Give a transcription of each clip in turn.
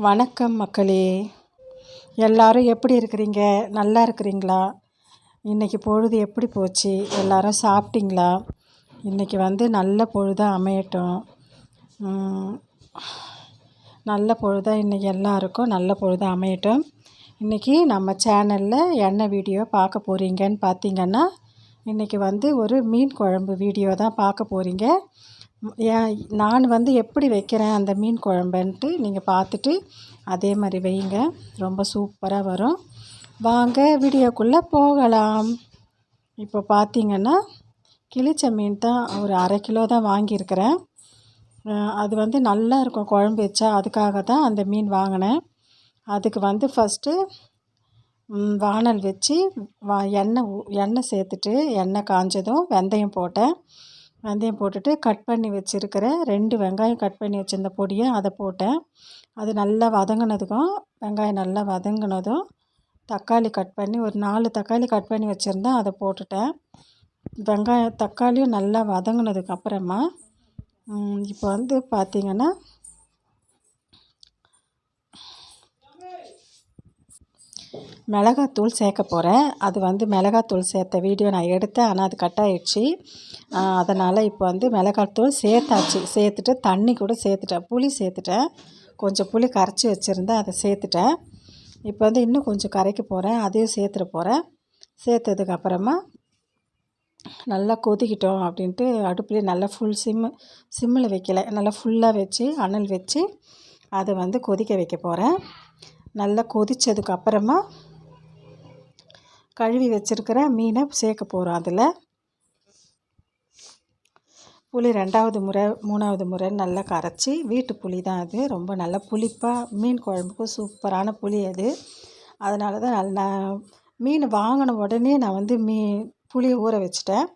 வணக்கம் மக்களே. எல்லாரும் எப்படி இருக்கிறீங்க? நல்லா இருக்கிறீங்களா? இன்றைக்கி பொழுது எப்படி போச்சு? எல்லாரும் சாப்பிட்டீங்களா? இன்றைக்கி நல்ல பொழுதாக அமையட்டும். நல்ல பொழுதாக இன்றைக்கி எல்லாருக்கும் நல்ல பொழுதாக அமையட்டும். இன்றைக்கி நம்ம சேனலில் என்ன வீடியோ பார்க்க போகிறீங்கன்னு பார்த்தீங்கன்னா, இன்றைக்கி ஒரு மீன் குழம்பு வீடியோ தான் பார்க்க போகிறீங்க. நான் எப்படி வைக்கிறேன் அந்த மீன் குழம்புன்ட்டு நீங்கள் பார்த்துட்டு அதே மாதிரி வைங்க. ரொம்ப சூப்பராக வரும். வாங்க வீடியோக்குள்ளே போகலாம். இப்போ பார்த்தீங்கன்னா கிளிச்ச மீன் தான் ஒரு 1/2 கிலோ தான் வாங்கியிருக்கிறேன். அது நல்லா இருக்கும் குழம்பு வச்சா, அதுக்காக தான் அந்த மீன் வாங்கினேன். அதுக்கு ஃபஸ்ட்டு வானல் வச்சு எண்ணெய் சேர்த்துட்டு எண்ணெய் காஞ்சதும் வெந்தயம் போட்டேன். வெந்தயம் போட்டுட்டு கட் பண்ணி வச்சுருக்கிற 2 வெங்காயம் கட் பண்ணி வச்சுருந்த பொடியை அதை போட்டேன். அது நல்லா வதங்கினதுக்கும், வெங்காயம் நல்லா வதங்கினதும் தக்காளி கட் பண்ணி ஒரு 4 தக்காளி கட் பண்ணி வச்சுருந்தேன், அதை போட்டுட்டேன். வெங்காயம் தக்காளியும் நல்லா வதங்கினதுக்கப்புறமா இப்போ பார்த்திங்கன்னா மிளகாத்தூள் சேர்க்க போகிறேன். அது மிளகாத்தூள் சேர்த்த வீடியோ நான் எடுத்தேன், ஆனால் அது கட் ஆகிடுச்சு. அதனால் இப்போ மிளகாத்தூள் சேர்த்துட்டு தண்ணி கூட சேர்த்துட்டேன், புளி சேர்த்துட்டேன். கொஞ்சம் புளி கரைச்சி வச்சுருந்தேன், அதை சேர்த்துட்டேன். இப்போ இன்னும் கொஞ்சம் கரைக்க போகிறேன், அதையும் சேர்த்துட போகிறேன். சேர்த்ததுக்கப்புறமா நல்லா கொதிக்கிட்டோம் அப்படின்ட்டு அடுப்புலேயே நல்லா ஃபுல் சிம்மில் வைக்கலை, நல்லா ஃபுல்லாக வச்சு அனல் வச்சு அதை கொதிக்க வைக்க போகிறேன். நல்லா கொதித்ததுக்கப்புறமா கழுவி வச்சுருக்கிற மீனை சேர்க்க போகிறோம். அதில் புளி 2வது முறை 3வது முறை நல்லா கரைச்சி, வீட்டு புளி தான் அது, ரொம்ப நல்லா புளிப்பாக மீன் குழம்புக்கு சூப்பரான புளி அது. அதனால தான் நான் மீன் வாங்கின உடனே நான் புளியை ஊற வச்சுட்டேன்.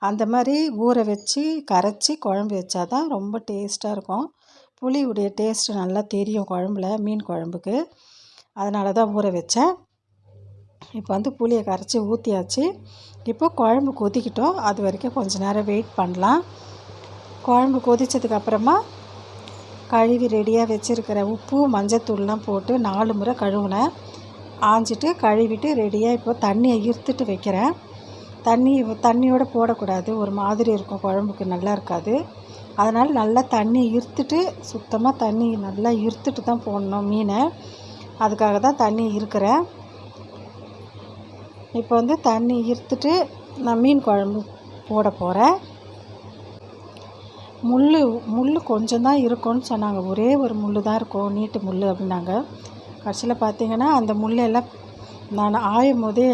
அந்த மாதிரி ஊற வச்சு கரைச்சி குழம்பு வச்சா தான் ரொம்ப டேஸ்ட்டாக இருக்கும். புளியுடைய டேஸ்ட்டு நல்லா தெரியும் குழம்புல, மீன் குழம்புக்கு. அதனால தான் ஊற வச்சேன். இப்போ புளியை கரைச்சி ஊற்றியாச்சு. இப்போ குழம்பு கொதிக்கிட்டோம், அது வரைக்கும் கொஞ்சம் நேரம் வெயிட் பண்ணலாம். குழம்பு கொதித்ததுக்கப்புறமா கழுவி ரெடியாக வச்சுருக்கிற உப்பு மஞ்சத்தூள்லாம் போட்டு 4 முறை கழுவுனேன். ஆஞ்சிட்டு கழுவிட்டு ரெடியாக இப்போ தண்ணியை இருத்துட்டு வைக்கிறேன். தண்ணியோடு போடக்கூடாது, ஒரு மாதிரி இருக்கும், குழம்புக்கு நல்லா இருக்காது. அதனால் நல்லா தண்ணி இருத்துட்டு, சுத்தமாக தண்ணி நல்லா இருத்துட்டு தான் போடணும் மீனை. அதுக்காக தான் தண்ணி இருக்கிறேன். இப்போ தண்ணி இருத்துட்டு நான் மீன் குழம்பு போட போகிறேன். முள் கொஞ்சம் தான் இருக்கும்னு சொன்னாங்க, ஒரே ஒரு முள் தான் இருக்கும், நீட்டு முள் அப்படின்னாங்க. கடைசியில் பார்த்திங்கன்னா அந்த முள்ளெல்லாம் நான் ஆயும் போதே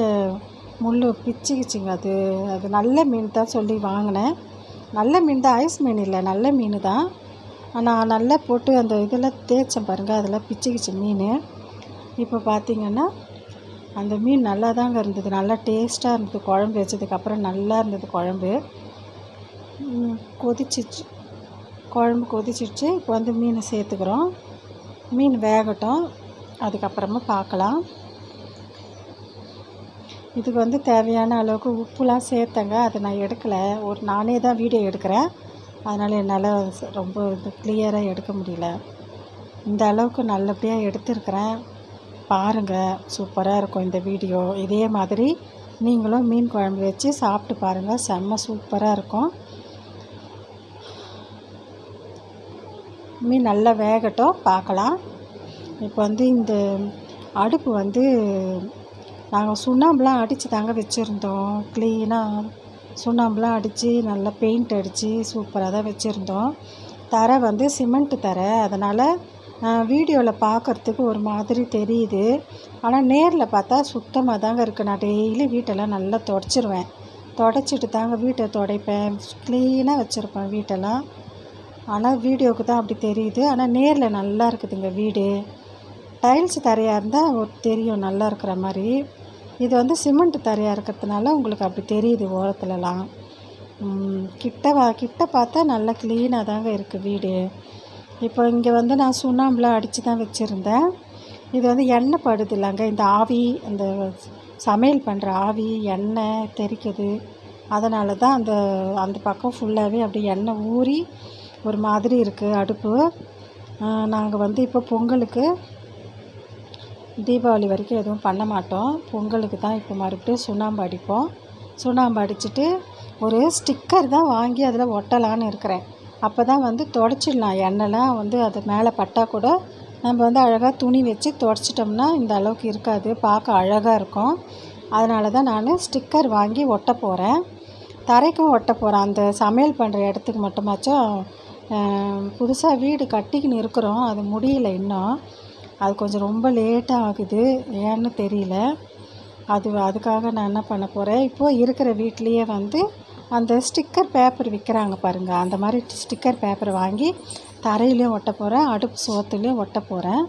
முள் பிச்சுக்கிச்சிங்க. அது நல்ல மீன் தான் சொல்லி வாங்கினேன். நல்ல மீன் தான், ஐஸ் மீன் இல்லை, நல்ல மீன் தான். நான் நல்லா போட்டு அந்த இதெல்லாம் தேய்ச்சேன் பாருங்கள், அதெல்லாம் பிச்சுக்கிச்சு மீன். இப்போ பார்த்திங்கன்னா அந்த மீன் நல்லா தாங்க இருந்தது, நல்லா டேஸ்ட்டாக இருந்தது. குழம்பு வச்சதுக்கப்புறம் நல்லா இருந்தது குழம்பு. குழம்பு கொதிச்சிடுச்சு. இப்போ மீனை சேர்த்துக்கிறோம். மீன் வேகட்டும், அதுக்கப்புறமா பார்க்கலாம். இதுக்கு தேவையான அளவுக்கு உப்புலாம் சேர்த்தங்க, அதை நான் எடுக்கலை. நானே தான் வீடியோ எடுக்கிறேன், அதனால் என்னால் ரொம்ப கிளியராக எடுக்க முடியல. இந்த அளவுக்கு நல்லபடியாக எடுத்துருக்கிறேன். பாருங்கள், சூப்பராக இருக்கும் இந்த வீடியோ. இதே மாதிரி நீங்களும் மீன் குழம்பு வச்சு சாப்பிட்டு பாருங்கள், செம்ம சூப்பராக இருக்கும். மீன் நல்லா வேகட்டும், பார்க்கலாம். இப்போ இந்த அடுப்பு நாங்கள் சுண்ணாம்புலாம் அடித்து தாங்க வச்சுருந்தோம். க்ளீனாக சுண்ணாம்புலாம் அடித்து நல்லா பெயிண்ட் அடித்து சூப்பராக தான் வச்சுருந்தோம். தரை சிமெண்ட்டு தரை, அதனால் வீடியோவில் பார்க்குறதுக்கு ஒரு மாதிரி தெரியுது, ஆனால் நேரில் பார்த்தா சுத்தமாக தாங்க இருக்குது. நான் டெய்லி வீட்டெல்லாம் நல்லா தொடச்சிருவேன், தொடச்சிட்டு தாங்க வீட்டை துடைப்பேன், க்ளீனாக வச்சுருப்பேன் வீட்டெல்லாம். ஆனால் வீடியோவுக்கு தான் அப்படி தெரியுது, ஆனால் நேரில் நல்லா இருக்குதுங்க வீடு. டைல்ஸ் தரையாக இருந்தால் தெரியும் நல்லா இருக்கிற மாதிரி. இது சிமெண்ட் தரையாக இருக்கிறதுனால உங்களுக்கு அப்படி தெரியுது ஓரத்துலலாம். கிட்ட பார்த்தா நல்லா க்ளீனாக தாங்க இருக்குது வீடு. இப்போ இங்கே நான் சுண்ணாம்புலாம் அடித்து தான் வச்சுருந்தேன். இது எண்ணெய் படுது இல்லைங்க, இந்த ஆவி, அந்த சமையல் பண்ணுற ஆவி எண்ணெய் தெறிக்குது. அதனால தான் அந்த பக்கம் ஃபுல்லாகவே அப்படியே எண்ணெய் ஊறி ஒரு மாதிரி இருக்குது அடுப்பு. நாங்கள் வந்து இப்போ பொங்கலுக்கு தீபாவளி வரைக்கும் எதுவும் பண்ண மாட்டோம். பொங்கலுக்கு தான் இப்போ மறுபடியும் சுண்ணாம்பு அடிப்போம். சுண்ணாம்பு அடிச்சுட்டு ஒரு ஸ்டிக்கர் தான் வாங்கி அதில் ஒட்டலான்னு இருக்கிறேன். அப்போ தான் வந்து துடைச்சிடலாம். எண்ணெய்லாம் வந்து அது மேலே பட்டால் கூட நம்ம வந்து அழகாக துணி வச்சு துடைச்சிட்டோம்னா இந்த அளவுக்கு இருக்காது, பார்க்க அழகாக இருக்கும். அதனால தான் நான் ஸ்டிக்கர் வாங்கி ஒட்ட போகிறேன். தரைக்கும் ஒட்ட போகிறேன். அந்த சமையல் பண்ணுற இடத்துக்கு மட்டுமாச்சும் புதுசாக வீடு கட்டிக்கின்னு இருக்கிறோம், அது முடியல இன்னும். அது கொஞ்சம் ரொம்ப லேட்டாக ஆகுது, ஏன்னு தெரியல. அதுக்காக நான் என்ன பண்ண போகிறேன், இப்போது இருக்கிற வீட்லேயே வந்து அந்த ஸ்டிக்கர் பேப்பர் விற்கிறாங்க பாருங்கள், அந்த மாதிரி ஸ்டிக்கர் பேப்பர் வாங்கி தரையிலையும் ஒட்ட போகிறேன், அடுப்பு சோத்துலேயும் ஒட்ட போகிறேன்.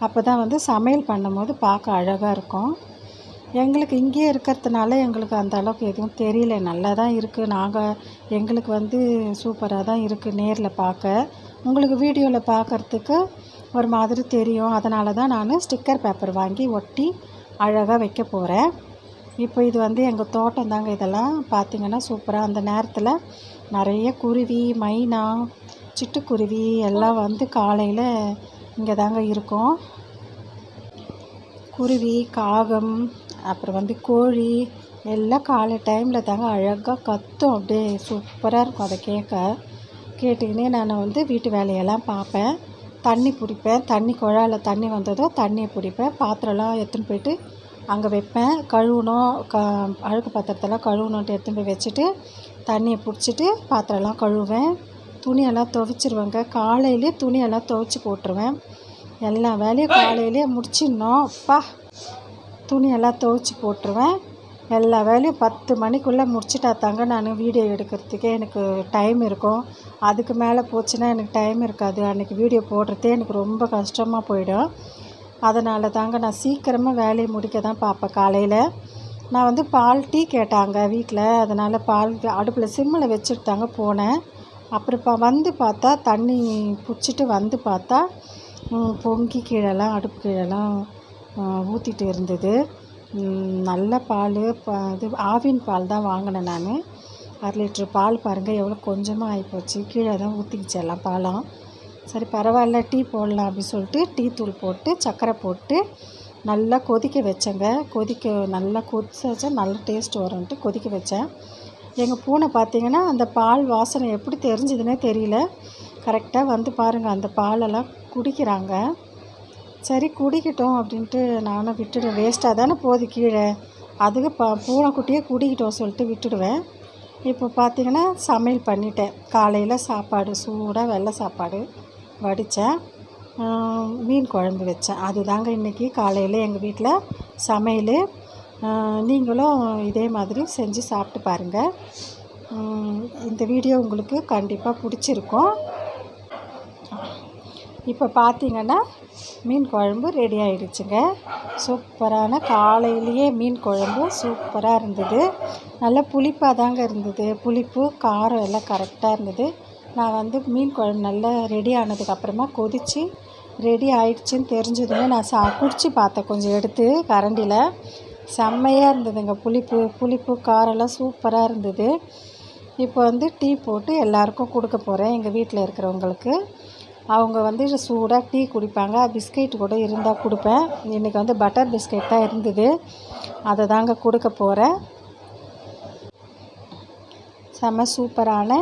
அப்போ தான் வந்து சமையல் பண்ணும்போது பார்க்க அழகாக இருக்கும். எங்களுக்கு இங்கேயே இருக்கிறதுனால எங்களுக்கு அந்த அளவுக்கு எதுவும் தெரியல, நல்லா தான் இருக்குது. எங்களுக்கு வந்து சூப்பராக தான் இருக்குது நேரில் பார்க்க. உங்களுக்கு வீடியோவில் பார்க்குறதுக்கு ஒரு மாதிரி தெரியும். அதனால தான் நான் ஸ்டிக்கர் பேப்பர் வாங்கி ஒட்டி அழகாக வைக்க போகிறேன். இப்போ இது வந்து எங்கள் தோட்டம் தாங்க. இதெல்லாம் பார்த்திங்கன்னா சூப்பராக அந்த நேரத்தில் நிறைய குருவி, மைனா, சிட்டுக்குருவி எல்லாம் வந்து காலையில் இங்கே தாங்க இருக்கும். குருவி, காகம், அப்புறம் வந்து கோழி எல்லாம் காலை டைமில் தாங்க அழகாக கத்தும். அப்படியே சூப்பராக இருக்கும் அதை கேட்டுக்கினே நான் வந்து வீட்டு வேலையெல்லாம் பார்ப்பேன். தண்ணி பிடிப்பேன். குழாயில் தண்ணி வந்ததோ தண்ணியை பிடிப்பேன். பாத்திரம்லாம் எடுத்துன்னு போய்ட்டு அங்கே வைப்பேன். கழுவணும், அழுக்கு பாத்திரத்தெல்லாம் கழுவணுன்ட்டு எடுத்துன்னு போய் வச்சுட்டு தண்ணியை பிடிச்சிட்டு பாத்திரம்லாம் கழுவுவேன். துணியெல்லாம் துவைச்சிருவேங்க. காலையிலே துணியெல்லாம் துவைச்சி போட்டுருவேன். எல்லா வேலையும் காலையிலே முடிச்சிடணும். துணியெல்லாம் துவைச்சி போட்டுருவேன். எல்லா வேலையும் 10 மணிக்குள்ளே முடிச்சிட்டா தாங்க நான் வீடியோ எடுக்கிறதுக்கே எனக்கு டைம் இருக்கும். அதுக்கு மேலே போச்சுன்னா எனக்கு டைம் இருக்காது. அன்றைக்கி வீடியோ போடுறதே எனக்கு ரொம்ப கஷ்டமாக போயிடும். அதனால தாங்க நான் சீக்கிரமாக வேலையை முடிக்க தான் பார்ப்பேன். காலையில் நான் வந்து பால் டீ கேட்டாங்க வீட்டில், அதனால் பால் அடுப்பில் சிம்மில் வச்சுட்டு தாங்க போனேன். அப்புறம் வந்து பார்த்தா தண்ணி பிடிச்சிட்டு வந்து பார்த்தா பொங்கி கீழெல்லாம் அடுப்பு கீழெல்லாம் ஊற்றிட்டு இருந்தது. நல்ல பால், இது ஆவின் பால் தான் வாங்கினேன் நான். 1/2 லிட்ரு பால் பாருங்கள் எவ்வளோ கொஞ்சமாக ஆகிப்போச்சு. கீழே தான் ஊற்றிக்கிச்சு எல்லாம் பாலும். சரி பரவாயில்ல, டீ போடலாம் அப்படின்னு சொல்லிட்டு டீ தூள் போட்டு சர்க்கரை போட்டு நல்லா கொதிக்க வச்சேங்க. நல்லா கொதிச்சா நல்ல டேஸ்ட் வரும்ன்ட்டு கொதிக்க வச்சேன். எங்கள் பூனை பார்த்திங்கன்னா அந்த பால் வாசனை எப்படி தெரிஞ்சதுன்னே தெரியல, கரெக்டாக வந்து பாருங்கள் அந்த பாலெல்லாம் குடிக்கிறாங்க. சரி குடிக்கட்டும் அப்படின்ட்டு நானும் விட்டுடுவேன். வேஸ்ட்டாக தானே போகுது கீழே, அதுக்கு பூனைக்குட்டியே குடிக்கட்டும் சொல்லிட்டு விட்டுடுவேன். இப்போ பார்த்திங்கன்னா சமையல் பண்ணிட்டேன். காலையில் சாப்பாடு சூடாக வெள்ளை சாப்பாடு வடித்தேன், மீன் குழம்பு வச்சேன். அதுதாங்க இன்றைக்கி காலையில் எங்கள் வீட்டில் சமையல். நீங்களும் இதே மாதிரி செஞ்சு சாப்பிட்டு பாருங்கள். இந்த வீடியோ உங்களுக்கு கண்டிப்பாக பிடிச்சிருக்கும். இப்போ பார்த்திங்கன்னா மீன் குழம்பு ரெடி ஆகிடுச்சுங்க. சூப்பரான காலையிலேயே மீன் குழம்பு சூப்பராக இருந்தது. நல்லா புளிப்பாக தாங்க இருந்தது. புளிப்பு காரம் எல்லாம் கரெக்டாக இருந்தது. நான் வந்து மீன் குழம்பு நல்லா ரெடி ஆனதுக்கப்புறமா கொதித்து ரெடி ஆகிடுச்சின்னு தெரிஞ்சதுமே நான் குடித்து பார்த்தேன் கொஞ்சம் எடுத்து கரண்டியில். செம்மையாக இருந்ததுங்க. புளிப்பு காரம்லாம் சூப்பராக இருந்தது. இப்போ வந்து டீ போட்டு எல்லாருக்கும் கொடுக்க போகிறேன். எங்கள் வீட்டில் இருக்கிறவங்களுக்கு அவங்க வந்து சூடாக டீ குடிப்பாங்க. பிஸ்கெட் கூட இருந்தால் கொடுப்பேன். இன்றைக்கி வந்து பட்டர் பிஸ்கெட் தான் இருந்தது, அதை தாங்க கொடுக்க போகிறேன். செம்ம சூப்பரான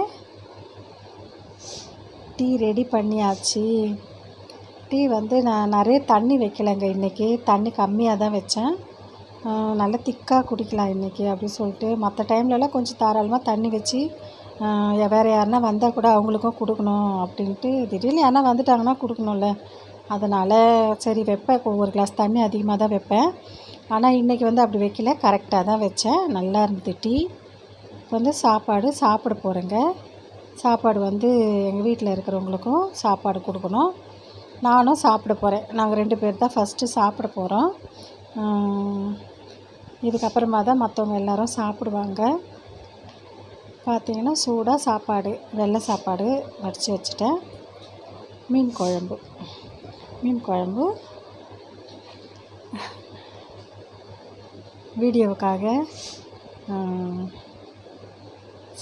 டீ ரெடி பண்ணியாச்சு. டீ வந்து நான் நிறைய தண்ணி வைக்கலைங்க இன்றைக்கி, தண்ணி கம்மியாக தான் வச்சேன். நல்லா திக்காக குடிக்கலாம் இன்றைக்கி அப்படின்னு சொல்லிட்டு. மற்ற டைம்லலாம் கொஞ்சம் தாராளமாக தண்ணி வச்சு வேறு யாருன்னா வந்தால் கூட அவங்களுக்கும் கொடுக்கணும் அப்படின்ட்டு, திடீர்னு யாருன்னா வந்துட்டாங்கன்னா கொடுக்கணும்ல, அதனால் சரி வைப்பேன். ஒரு கிளாஸ் தண்ணி அதிகமாக தான் வைப்பேன். ஆனால் இன்றைக்கி வந்து அப்படி வைக்கல, கரெக்டாக தான் வச்சேன். நல்லா இருந்தது டீ. இப்போ வந்து சாப்பிட போகிறேங்க. சாப்பாடு வந்து எங்கள் வீட்டில் இருக்கிறவங்களுக்கும் சாப்பாடு கொடுக்கணும், நானும் சாப்பிட போகிறேன். நாங்கள் 2 பேர் தான் ஃபஸ்ட்டு சாப்பிட போகிறோம். இதுக்கப்புறமா தான் மற்றவங்க எல்லோரும் சாப்பிடுவாங்க. பார்த்திங்கன்னா சூடாக சாப்பாடு, வெள்ளை சாப்பாடு வடித்து வச்சுட்டேன். மீன் குழம்பு வீடியோவுக்காக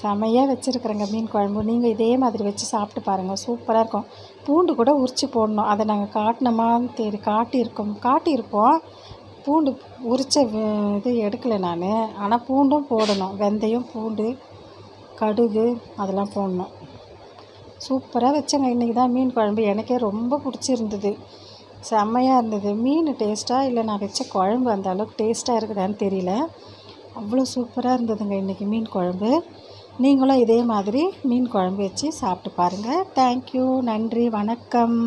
செமையாக வச்சுருக்குறேங்க மீன் குழம்பு. நீங்கள் இதே மாதிரி வச்சு சாப்பிட்டு பாருங்கள், சூப்பராக இருக்கும். பூண்டு கூட உரித்து போடணும். அதை நாங்கள் காட்டினோமான்னு காட்டியிருப்போம். பூண்டு உரித்த இது எடுக்கலை நான். ஆனால் பூண்டும் போடணும். வெந்தயம், பூண்டு, கடுகு அதெல்லாம் போடணும். சூப்பராக வச்சேங்க. இன்றைக்கி தான் மீன் குழம்பு. எனக்கே ரொம்ப பிடிச்சிருந்தது. செம்மையாக இருந்தது. மீன் டேஸ்ட்டாக இல்லை நான் வச்ச குழம்பு அந்த அளவுக்கு டேஸ்ட்டாக இருக்குதான்னு தெரியல. அவ்வளோ சூப்பராக இருந்ததுங்க இன்றைக்கி மீன் குழம்பு. நீங்களும் இதே மாதிரி மீன் குழம்பு வச்சு சாப்பிட்டு பாருங்கள். தேங்க்யூ. நன்றி. வணக்கம்.